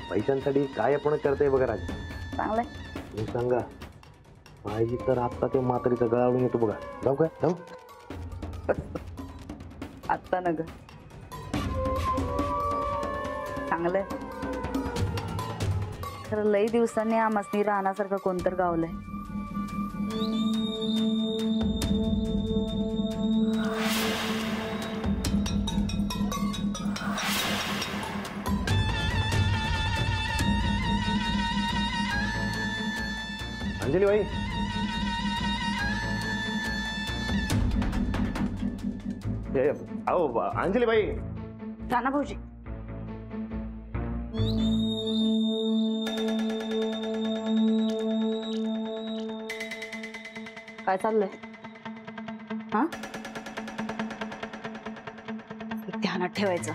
पैशांसाठी काय आपण करतोय बघा राज. चांगलंय. मी सांगा पाहिजे तर आता ते म्हातारीचा गळावून येतो बघा. जाऊ काय जाऊ. आत्ता न ग. चांगलंय. खरं लई दिवसांनी आमसनी राहण्यासारखं कोणतर गावलंय. अंजली भाई आओ अंजली भाई. राणा भाऊजी. काय चाललंय? हा, ध्यानात ठेवायचं.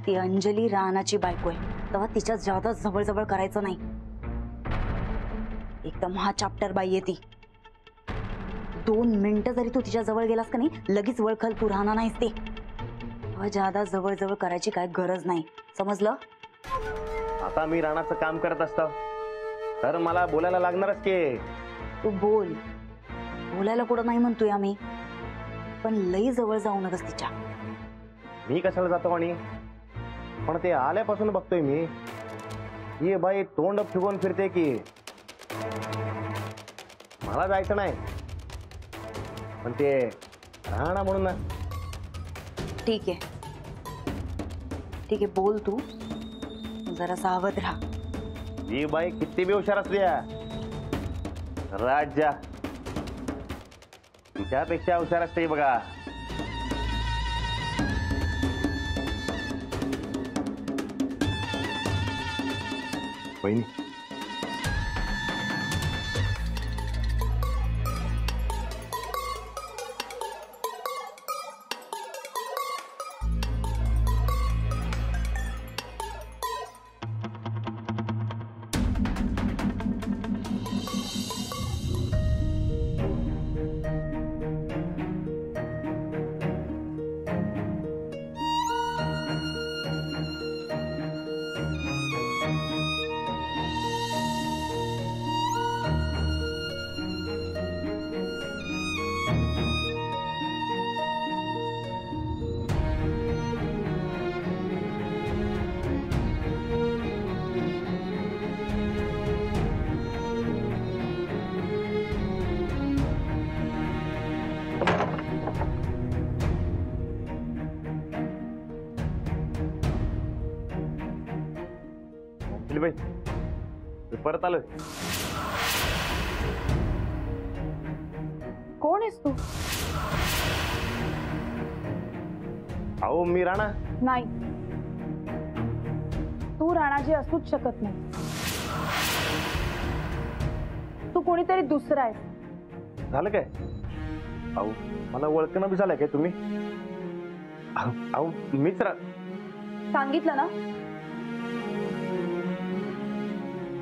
ती अंजली राणाची बायको आहे, तेव्हा तिच्या जादा जवळ जवळ करायचं नाही. एकदम हा चॅप्टर बाई आहे ती. 2 मिनिटं जरी तू तिच्या जवळ गेलास का नाही, लगेच वळखल तू राहणार नाहीस. ते जादा जवळ जवळ करायची काय गरज नाही, समजलं? आता मी राणाचं काम करत असतो तर मला बोलायला लागणारच की. तू बोल. बोलायला कुठं नाही म्हणतोय आम्ही, पण लई जवळ जाऊ नकस तिच्या. मी कशाला जातो आणि पण ते आल्यापासून बघतोय मी. ये बाई तोंड फुगवून फिरते की. मला जायचं नाही पण ते राणा म्हणून ना. ठीक आहे ठीक आहे, बोल तू. जरा सावध राहा. ही बाई किती बी हुशार असली राजा तुझ्यापेक्षा हुशार असते बघा. बहिणी बाई परत आलोय. कोण आहेस तू? अहो मी राणा. नाही, तू राणाजी असूच शकत नाही. तू कोणीतरी दुसरा आहेस. झालं काय? अहो मला ओळखणं बी झालंय काय तुम्ही? अहो मीच सांगितलं ना,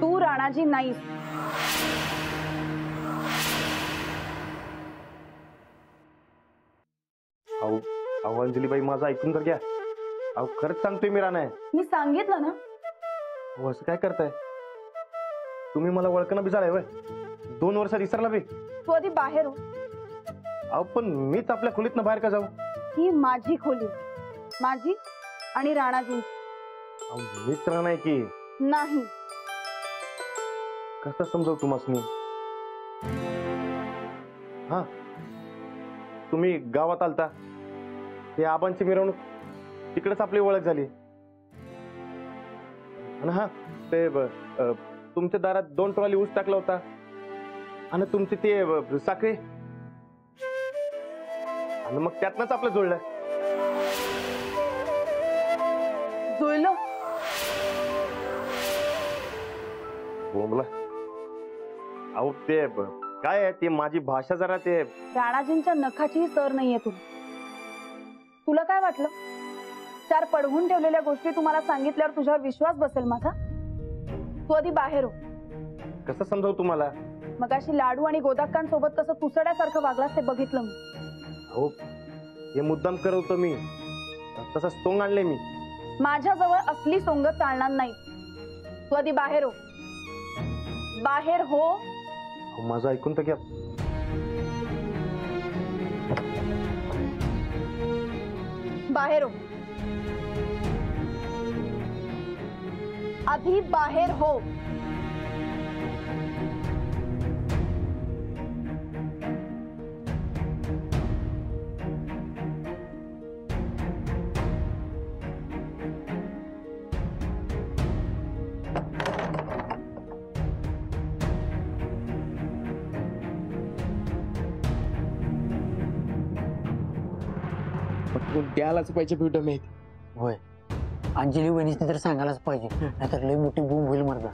तू राणाजी नाहीस. अहो अहो अंजलीबाई माझं ऐकून तर घ्या. अहो खरंच सांगतोय मी राणा आहे. मी सांगितलं ना. अहो असं काय करताय तुम्ही? मला ओळखणं बी झालंय वय. 2 वर्षात विसरला बी. तू आधी बाहेर हो. अहो पण मीच आपल्या खोलीतनं बाहेर का जाऊ? ही माझी खोली, माझी आणि राणाजींची. अहो मीच राणा आहे की. नाही. कसं समजावू तुम्हाला? हा तुम्ही गावात आलता, ते आबांची मिरवणूक, तिकडेच आपली ओळख झाली. आणि हा ते तुमच्या दारात 2 ट्रॉली ऊस टाकला होता आणि तुमची ते साखळी, आणि मग त्यातनच आपलं जुळलं. जुळलं? बोंबला. अहो ते काय आहे, ती माझी भाषा जरा ते. राणाजींच्या नखाचीही सर नाहीये तुला. तुला काय वाटलं 4 पडवून ठेवलेल्या गोष्टी तुम्हाला सांगितल्यावर तुझ्यावर विश्वास बसेल माझा? तू आधी बाहेर हो. कसं समजावू तुम्हाला? मगाशी लाडू आणि गोदाक्कांसोबत कसं तुसड्यासारखं वागलास ते बघितलं मी. हो हे मुद्दाम करवतो मी, तसं सोंग आणले मी. माझ्याजवळ असली सोंग चालणार नाही. तू आधी बाहेर हो. बाहेर हो. अहो, माझं ऐकून तर घ्या. बाहेर हो. आधी बाहेर हो. द्यायलाच पाहिजे भेटू मी. होय, अंजली वहिनीसनी तर सांगायलाच पाहिजे, नाहीतर लय मोठी बूम होईल मर्दा.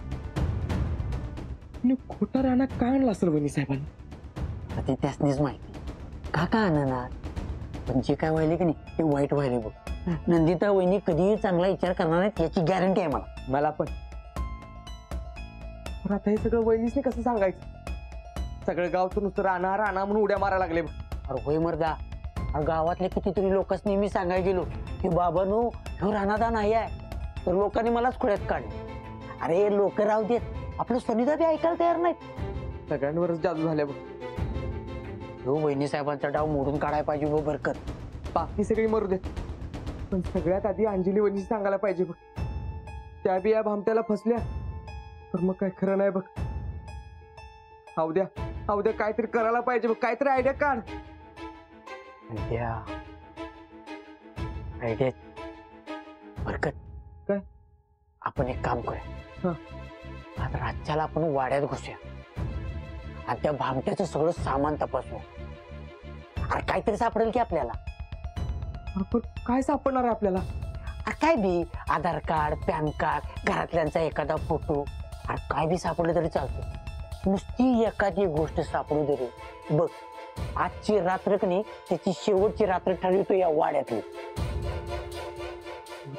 खोटा राणा का आणला असेल वहिनी साहेबांनी? ते त्यासनीच माहिती. का का आणणार, पण जे काय व्हायले की नाही ते वाईट व्हायले बघ. नंदिता वहिनी कधीही चांगला विचार करणार नाही याची गॅरंटी आहे मला पण आता हे सगळं वहिनीसने कसं सांगायचं? सगळं गावचं नुसतं राणा राणा म्हणून उड्या मारायला लागले. अरे होय मर्दा, गावातले कितीतरी लोकच नेहमी सांगायला गेलो की बाबानो ह्यो राणादा नाही आहे, तर लोकांनी मलाच खुळ्यात काढले. अरे लोक राहू देत, आपलं स्वनिता बी ऐकायला तयार नाहीत. सगळ्यांवरच जादू झाल्या बघ. ह्यो वहिनी साहेबांचा डाव मोडून काढायला पाहिजे बघ बरकत. बाकी सगळी मरू देत, पण सगळ्यात आधी अंजली वहिनी सांगायला पाहिजे बघ. त्या बी या भामट्याला फसल्या तर मग काय खरं नाही बघ. उद्या काहीतरी करायला पाहिजे बघ, काहीतरी आयडिया काढ. आयडिया बरकत काय? आपण एक काम करूया, आता रातच्याला आपण वाड्यात घुसूया आणि त्या भामट्याचं सगळं सामान तपासू. अरे काहीतरी सापडेल की आपल्याला. आपण काय सापडणार आहे आपल्याला? अरे काय बी, आधार कार्ड, पॅन कार्ड, घरातल्यांचा एखादा फोटो, अरे काय बी सापडलं तरी चालतं. नुसती एखादी गोष्ट सापडू तरी बघ. आजची रात्र कनी त्याची शेवटची रात्र ठरवतो या वाड्यातली.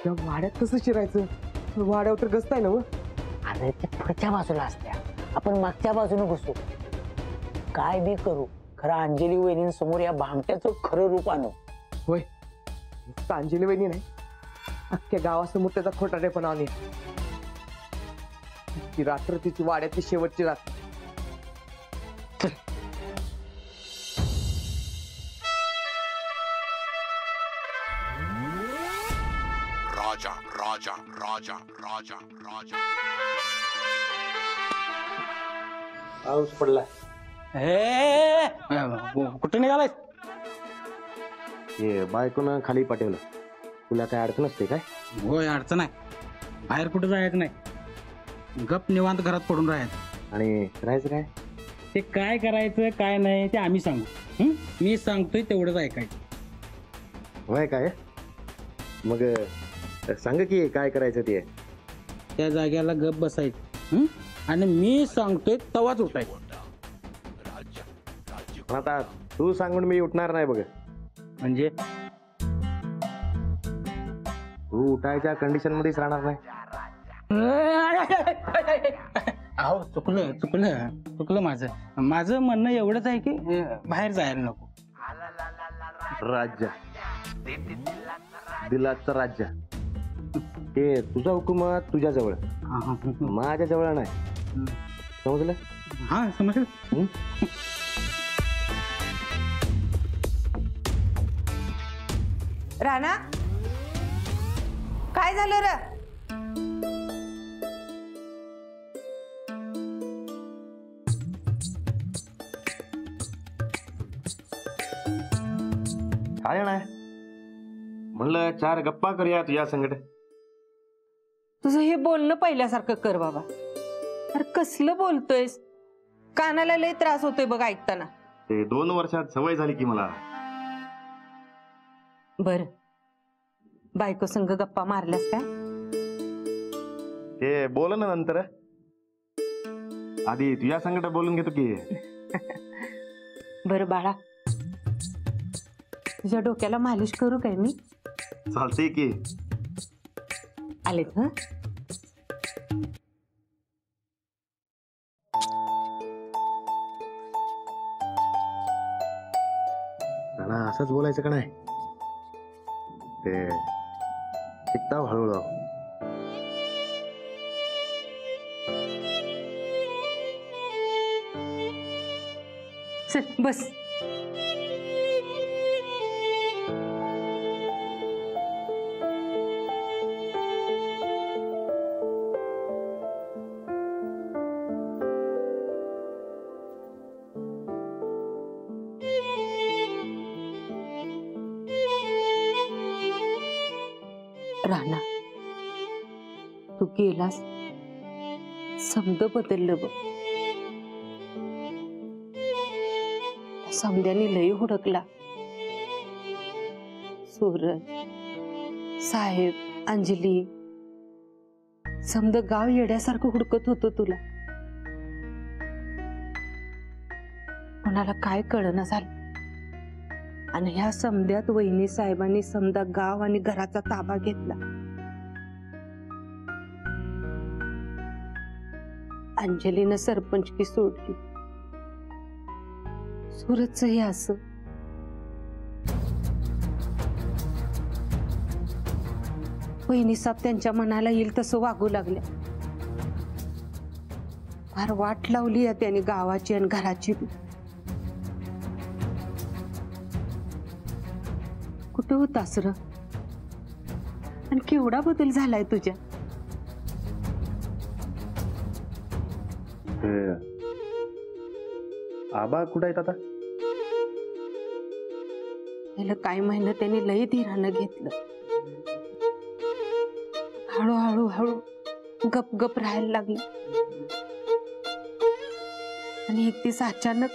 त्या वाड्यात कसं शिरायचं? वाड्यावर तर गस्त आहे ना. अरे ते पुढच्या बाजूला असत्या, आपण मागच्या बाजूने घुसू. काय बी करू, खरं अंजली वहिनींसमोर या भामट्याचं खरं रूप आणू. होय, नुसतं अंजली वहिनी नाही, अख्ख्या गावासमोर त्याचा खोटाटेपणा आणू. ती रात्र तिची वाड्यातली शेवटची रात्र. राजा राजा राजा राजा राजा पाऊस पडला. कुठे निघालाय? हे बायकोनं खाली पाठवलं. तुला काय अडचण असते काय? होय, अडचण आहे. बाहेर कुठं जायचं नाही, गप निवांत घरात पडून राहायचं. आणि राहायचं काय? ते काय करायचं काय नाही ते आम्ही सांगू. मी सांगतोय तेवढंच ऐकायचं. होय काय? मग सांग की काय करायचं ते. त्या जाग्याला गप बसायचं आणि मी सांगतोय तवाच उठायचं. पण आता तू सांगून मी उठणार नाही बघ. म्हणजे तू उठायच्या कंडिशन मध्येच राहणार नाही. अहो चुकलं माझं म्हणणं एवढंच आहे की बाहेर जायला नको. राज्य दिलाचं राज्य ते तुझा हुकूमत तुझ्या जवळ, माझ्या जवळ नाही. समजलं? हा समजलं. राणा, काय झालं र? काय नाही, म्हणलं चार गप्पा करूया तुझ्या संकट. तुझं हे बोलणं पहिल्यासारखं कर बाबा. अरे कसलं बोलतोयस? कानाला लय त्रास होतोय बघ ऐकताना. ते 2 वर्षात सवय झाली की मला. बर, बायको संग गप्पा मारल्यास काय? ते बोल ना नंतर, आधी तुझ्या संकट बोलून घेतो की. बर बाळा, तुझ्या डोक्याला मालिश करू काय मी? चालते की. आलेत. असंच बोलायचं का नाही? ते शिकता हळूहळू. चल बस. राणा, तू गेलास समद बदललं बघ. समद्याने लय हुडकला. सूरज, साहेब, अंजली समद गाव येड्यासारखं हुडकत होतं तुला. कोणाला काय कळना झालं. आणि ह्या समद्यात वहिनी साहेबांनी समदा गाव आणि घराचा ताबा घेतला. अंजलीनं सरपंचकी सोडली. सूरजचं हे असं. वहिनी साहेब त्यांच्या मनाला येईल तसं वागू लागल्या. फार वाट लावली आहे त्यांनी गावाची आणि घराची. कुठं होतास र? आणि केवढा बदल झालाय तुझ्या. आबा कुठं आहेत आता? गेलं काही महिने त्यांनी लई धीरानं घेतलं. हळूहळू हळू गप गप राहायला लागलं. आणि एक दिवस अचानक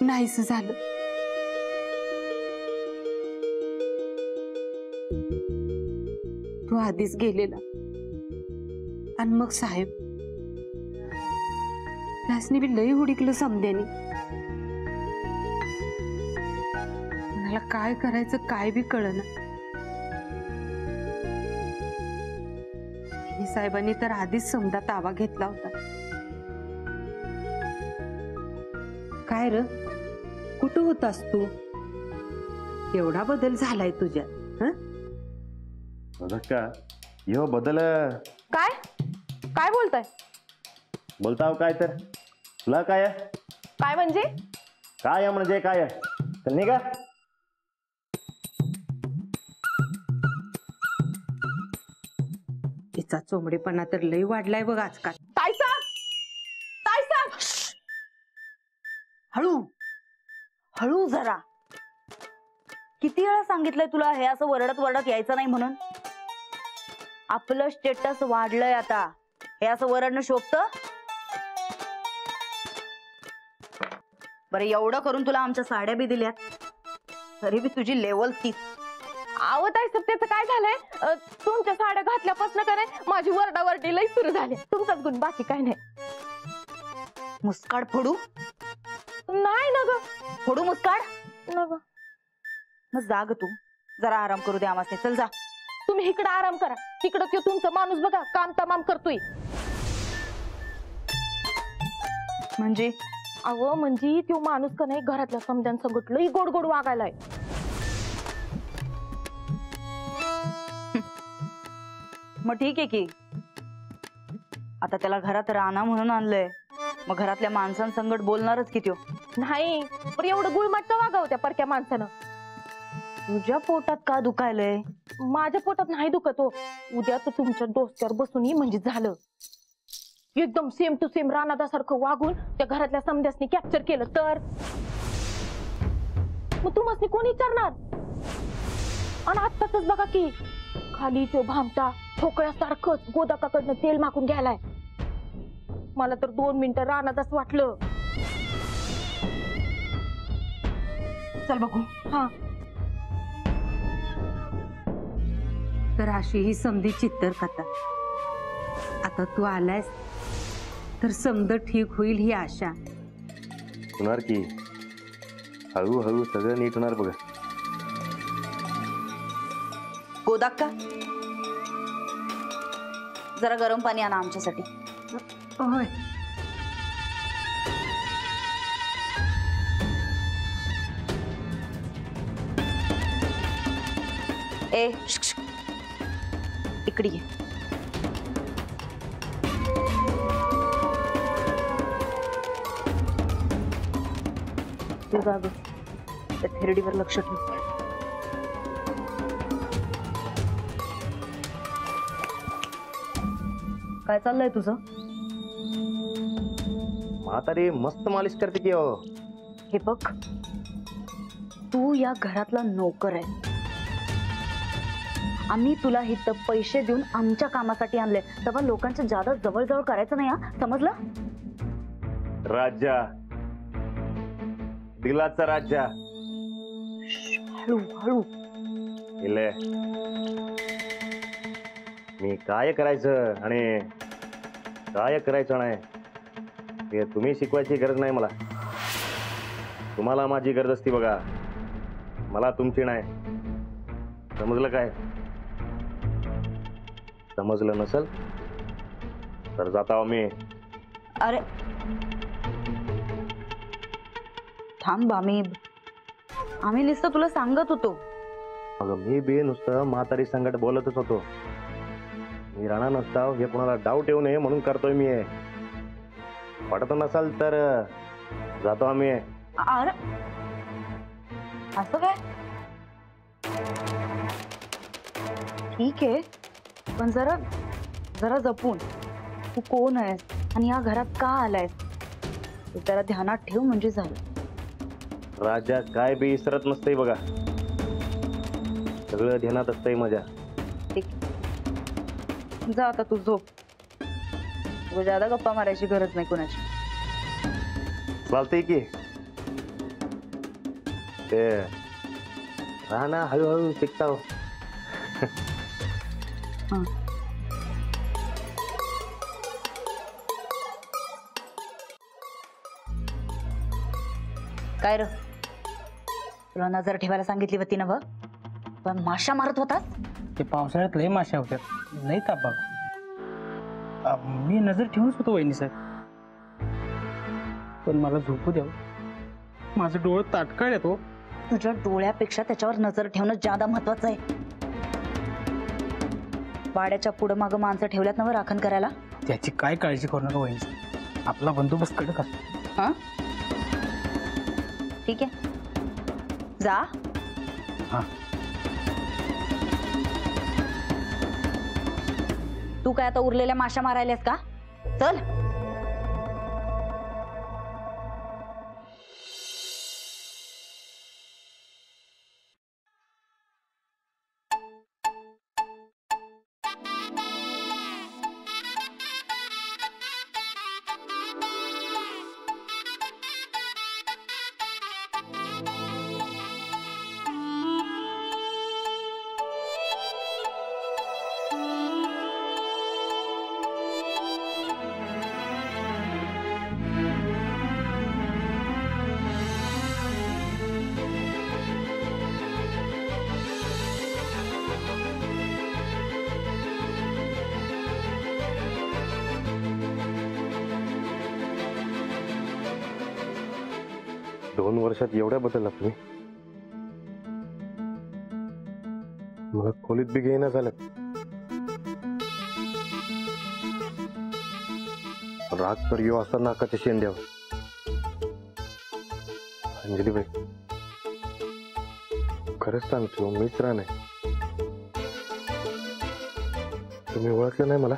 नाहीस झालं. तू आधीच गेलेला. आणि मग साहेब त्यासनी बी लई हुडकलं समद्यानी. मला काय करायचं काय बी कळना. साहेबांनी तर आधीच समदा ताबा घेतला होता. काय र, कुठं होतास तू? एवढा बदल झालाय तुझ्यात. का यो बदल? काय काय बोलताय? बोलताव काय तर? तुला काय आहे? काय म्हणजे? काय म्हणजे काय आहे? चल निघा. तिचा चोंबडेपणा तर लई वाढलाय बघ आजकाल. ताईसाब, ताईसाब, हळू हळू जरा. किती वेळा सांगितलंय तुला हे असं वरडत वरडत यायचं नाही म्हणून. आपलं स्टेटस वाढलंय आता. हे असं वरडणं शोभतं? बरं एवढं करून तुला आमच्या साड्या बी दिल्यात तरी बी तुझी लेवल तीच. आहो ताईसाब, त्याचं काय झालंय? तुमच्या साड्या घातल्यापासून का नाही माझी वरडावरडी लई सुरू झाली. तुमचाच गुण, बाकी काय नाही. मुस्काड फोडू? नाही ना ग. फोडू मुस्काड? न ग. मग जाग तू. जरा आराम करू दे आम्हाला. चल जा. तुम्ही इकडे आराम करा. तिकडं तो तुमचा माणूस बघा काम तमाम करतोय. म्हणजे? अहो म्हणजे तो माणूस का नाही घरातल्या समद्यांसंगत लई गोड गोड वागायलाय. मग ठीक आहे की. आता त्याला घरात राहणं म्हणून आणलंय. मग घरातल्या माणसांसंगत बोलणारच की त्यो. नाही पण एवढं गुळमट्ट वागाव त्या परक्या माणसानं. तुझ्या पोटात का दुखायलंय? माझ्या पोटात नाही दुखत हो. उद्या तर तुमच्या डोसक्यावर बसून म्हणजे झालं. एकदम सेम टू सेम रानादासारखं वागून त्या घरातल्या समद्यासनी कॅप्चर केलं तर मग तुम्हाला कोण विचारणार? आणि आत्ताच बघा की खाली तो भामटा ठोकळ्यासारखंच गोदाकाकडनं तेल मागून घ्यायलाय. मला तर 2 मिनिटं रानादास वाटलं. चल बघू. हा. तर अशी ही समधी चित्तर कथा. आता तू आलायस तर समद ठीक होईल ही आशा. होणार की. हळूहळू सगळं नीट होणार बघा. गोदाक्का, जरा गरम पाणी आणा आमच्यासाठी. होय. ए इकडे ये. तू जा ग, त्या थेरडीवर लक्ष ठेव. काय चाललंय तुझं? म्हातारी मस्त मालिश करते की हो. हे बघ, तू या घरातला नोकर आहे. आम्ही तुला इथं पैसे देऊन आमच्या कामासाठी आणले, तेव्हा लोकांच्या जादा जवळ करायचं नाही, हा समजलं? राजा, दिलाचा राजा. हळू हळू. इले मी काय करायचं आणि काय करायचं नाही ते तुम्ही शिकवायची गरज नाही मला. तुम्हाला माझी गरज असती बघा, मला तुमची नाही. समजलं काय? समजलं नसल तर जाता हो मी. अरे थांब, आम्ही नुसतं तुला सांगत होतो. अगं मी बी नुसतं म्हातारी संकट बोलतच होतो. मी राहणार नसता हे कोणाला डाऊट येऊ नये म्हणून करतोय मी. पटत नसाल तर जातो आम्ही. अरे असं काय? ठीक आहे, पण जरा जपून. तू कोण आहेस आणि या घरात का आलायस ते जरा ध्यानात ठेव म्हणजे झालं. राजा काय बी इसरत नसतंय बघा, सगळं ध्यानात असतंय माझ्या. ठीक आहे, जा आता तू झोप. तुला ज्यादा गप्पा मारायची गरज नाही कोणाची. चालतंय की. ते राहणं हळूहळू शिकता हो. हां. काय र, तुला नजर ठेवायला सांगितली होती ना बघ, पण माशा मारत होतास. ते पावसाळ्यात लय माश्या होत्या, लय ताप बघ. मी नजर ठेवूनच होतो वहिनी साहेब, पण मला झोपू द्यावं. माझं डोळं ताटकाळ येतो. तुझ्या डोळ्यापेक्षा त्याच्यावर नजर ठेवणं ज्यादा महत्वाचं आहे. वाड्याच्या पुढं मागं माणसं ठेवल्यात ना राखण करायला. त्याची काय काळजी करू नका वहिनी साहेब, आपला बंदोबस्त कडक असतो. हा ठीक आहे, जा. हा. तू काय आता उरलेल्या माशा मारायल्यास का? चल. दोन वर्षात एवढ्या बदलला तुम्ही. मला खोलीत बी घेईना झालं. राग तर येऊ असता नाकाच्या शेंड्यावर. अंजलीबाई, खरंच सांगतो मीच राहणार. तुम्ही ओळखलं नाही मला.